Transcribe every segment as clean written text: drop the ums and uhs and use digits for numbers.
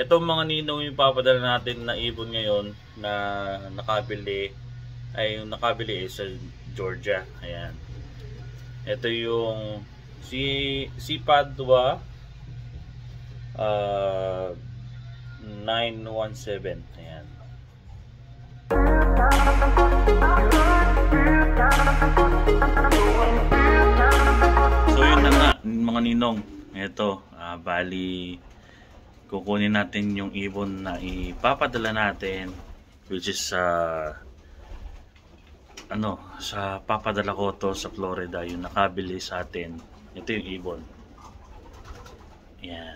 Itong mga ninong yung papadala natin na ibon ngayon na nakabili ay yung nakabili is sa Georgia. Ayan. Ito yung si Padua 917. Ayan. So yun na nga mga ninong. Ito, bali kukunin natin yung ibon na ipapadala natin, which is sa papadala ko to sa Florida, yung nakabili sa atin. Ito yung ibon. Yan.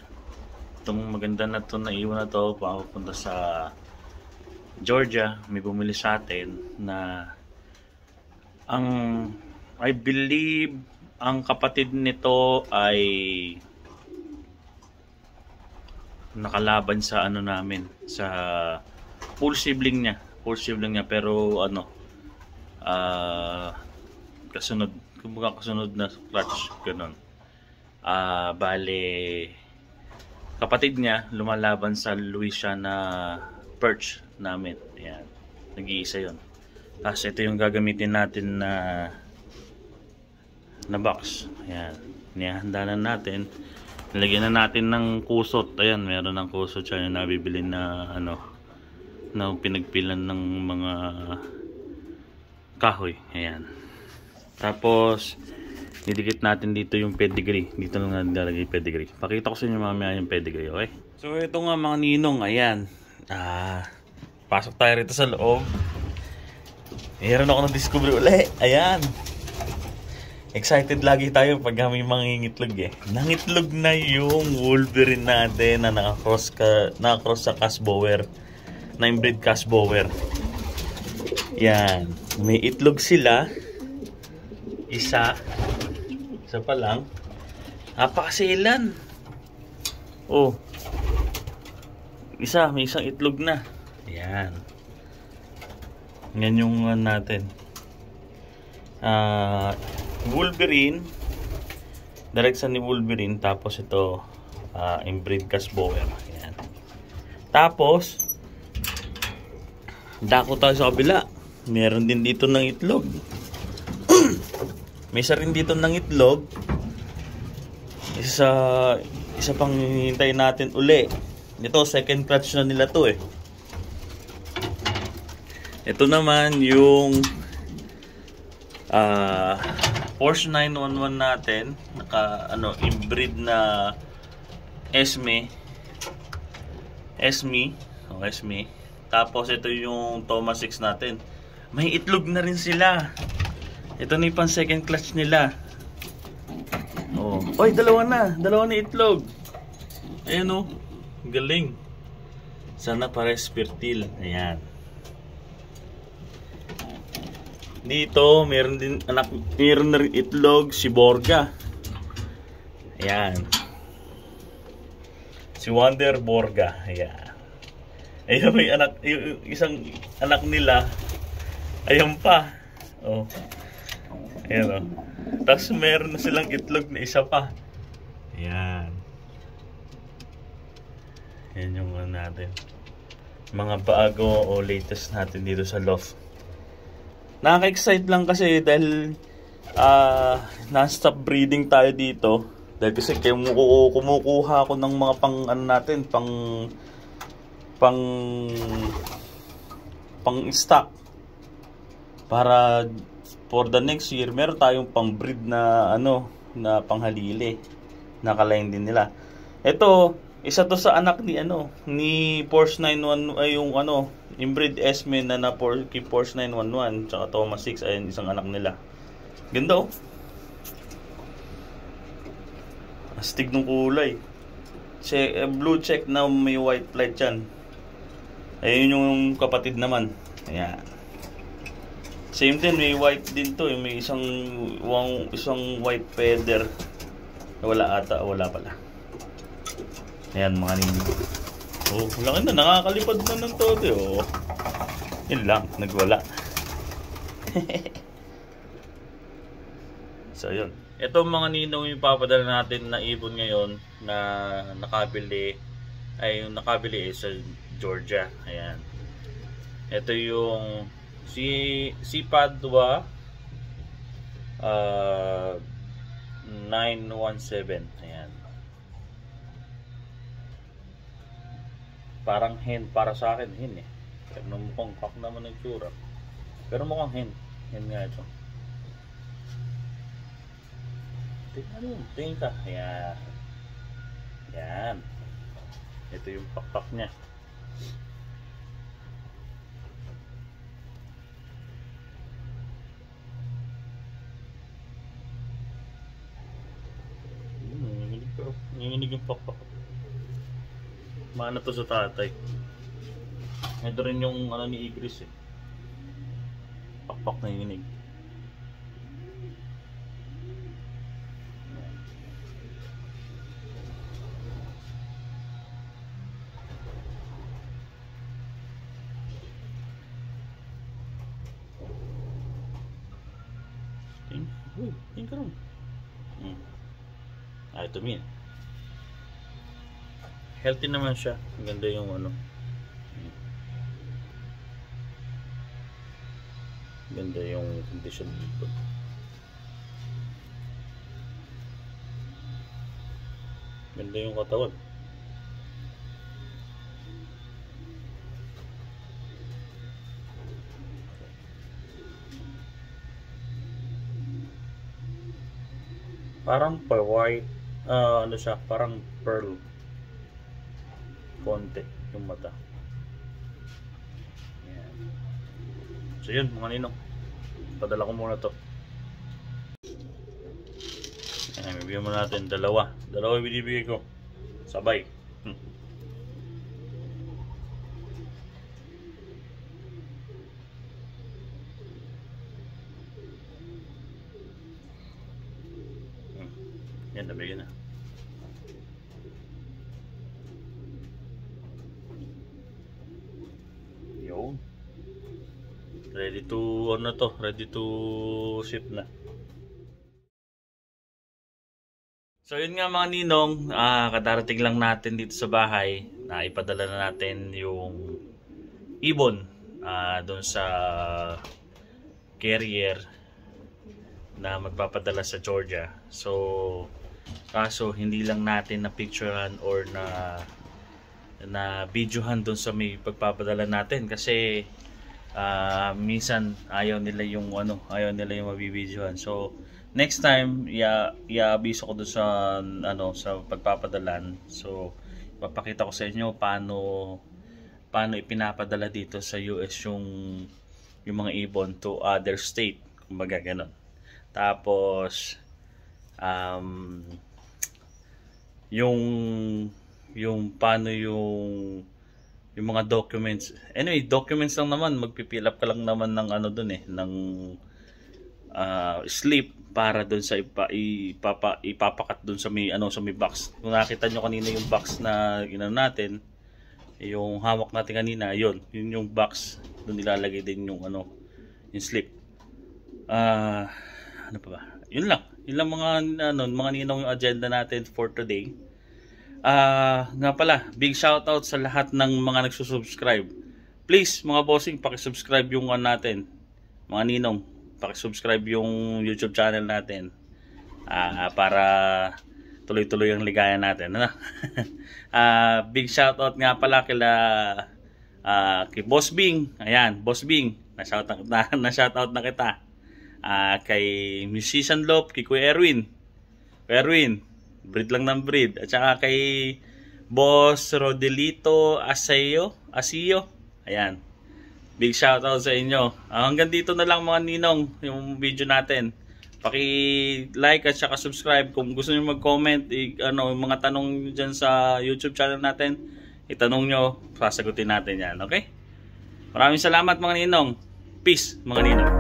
Itong maganda na to na ibon na to, papunta sa Georgia. May bumili sa atin na I believe ang kapatid nito ay nakalaban sa namin, sa full sibling niya pero kasunod na clutch ganun. Bale kapatid niya lumalaban sa Louisiana Perch namin. Ayan, nag-iisa yun. Tapos ito yung gagamitin natin na box. Ayan, nihanda na natin. Nilagyan na natin ng kusot. Ayan, meron ng kusot siya yung nabibili na na pinagpilan ng mga kahoy. Ayan. Tapos didikit natin dito yung pedigree. Dito lang nalalagay yung pedigree. Pakita ko sa inyo mamaya yung pedigree, okay? So ito nga mga ninong, ayan. Pasok tayo rito sa loob. Meron ako na-discover ulit. Ayan. Excited lagi tayo pag may mangingitlog eh. Nangitlog na yung Wolverine natin na naka-cross sa Casbower. Na inbreed Casbower. Yan. May itlog sila. Isa pa lang. Napakasilan. Oh. May isang itlog na. Yan. Yan yung natin. Wolverine, direct sa ni Wolverine, tapos ito inbreed Casbower. Ayan. Tapos dako tayo sa kabila, meron din dito ng itlog. May isa rin dito ng itlog. Isa pang hintayin natin uli. Ito second clutch na nila to eh. Ito naman yung Porsche 911 natin, inbreed na Esme. Tapos ito yung Thomas 6 natin. May itlog na rin sila. Ito na yung pang second clutch nila. Oh, oy, dalawa na itlog. Ayan oh, galing. Sana pares fertile. Ayan. Dito, meron na rin itlog si Borga. Ayan. Si Wonder Borga. Ayan. Ayun, may isang anak nila. Ayan pa. Oh. Ayan oh. Tapos meron na silang itlog na isa pa. Ayan. Ayan yung natin. Mga bago o latest natin dito sa loft. Nakaka-excite lang kasi dahil non-stop breeding tayo dito. Dahil kasi kumukuha ako ng mga pang stock para for the next year meron tayong pang breed na na panghalili. Nakalain din nila. Ito, isa to sa anak ni Porsche 91 ay yung inbreed Esme na Porsche 911 tsaka Thomas 6. Ayun, isang anak nila. Ganda oh. Astig ng kulay. Blue check na may white light yan. Ayun yung kapatid naman. Ayan. Same din, may white din to. May isang white feather. Wala pala. Ayan mga ninyo. Oh, laki na, nakakalipad na ng todo oh. Yun lang, nagwala. So yun. Ito mga ninong yung papadala natin na ibon ngayon na nakabili ay yung nakabili sa Georgia. Ayan. Ito yung si Padua 917. Ayan. Parang hen para sa akin, hen eh. Pero mukhang pack naman ng tsura. Pero mukhang hen. Hen nga ito. Tingin ka. Ayan. Ayan. Ito yung pakpak niya. Nanginginig yung pakpak. Maana to sa tatay. Ito rin yung ano ni Igris eh. Pakpak na nanginginig. Tingin ka rin. Ito min. Healthy naman siya. Ganda yung ano. Ganda yung condition dito. Ganda yung katawan. Parang pa white, ano siya, parang pearl. Konti yung mata. Ayan. So yun mga ninong, padala ko muna to. Ayan, bibigyan mo natin dalawa binibigay ko sabay. Yan, nabigyan na. Yun. Ready to, ano to? Ready to ship na. So yun nga mga ninong, kadarating lang natin dito sa bahay na ipadala na natin yung ibon doon sa carrier na magpapadala sa Georgia. So kaso hindi lang natin na picturean or na videohan doon sa may pagpapadala natin kasi minsan ayaw nila yung mabibidyohan. So next time i-abiso ko doon sa pagpapadalan. So papakita ko sa inyo paano ipinapadala dito sa US yung mga ibon to other state, kumbaga ganun. Tapos yung paano yung mga documents. Anyway, documents lang naman, magpi-fill up ka lang naman ng ano doon ng slip para doon sa ipapakat doon sa may box. Kung nakita nyo kanina yung box na natin, yung hawak natin kanina, yun yung box, doon ilalagay din yung yung slip. Ano pa ba? Yun lang mga ninong yung agenda natin for today. Nga pala, big shoutout sa lahat ng mga nagsusubscribe. Please mga bossing, paki-subscribe yung natin. Mga ninong, paki-subscribe yung YouTube channel natin. Para tuloy-tuloy ang ligaya natin. Big shoutout nga pala kay Boss Bing. Ayan, Boss Bing, na-shoutout na kita. Kay Musician Lop, kay Kuya Erwin, breed lang ng breed. At saka kay Boss Rodelito Asio. Ayan. Big shoutout sa inyo. Hanggang dito na lang mga ninong yung video natin. Paki-like at saka subscribe. Kung gusto niyo mag-comment, yung mga tanong dyan sa YouTube channel natin, itanong nyo, sasagutin natin yan. Okay? Maraming salamat mga ninong. Peace mga ninong.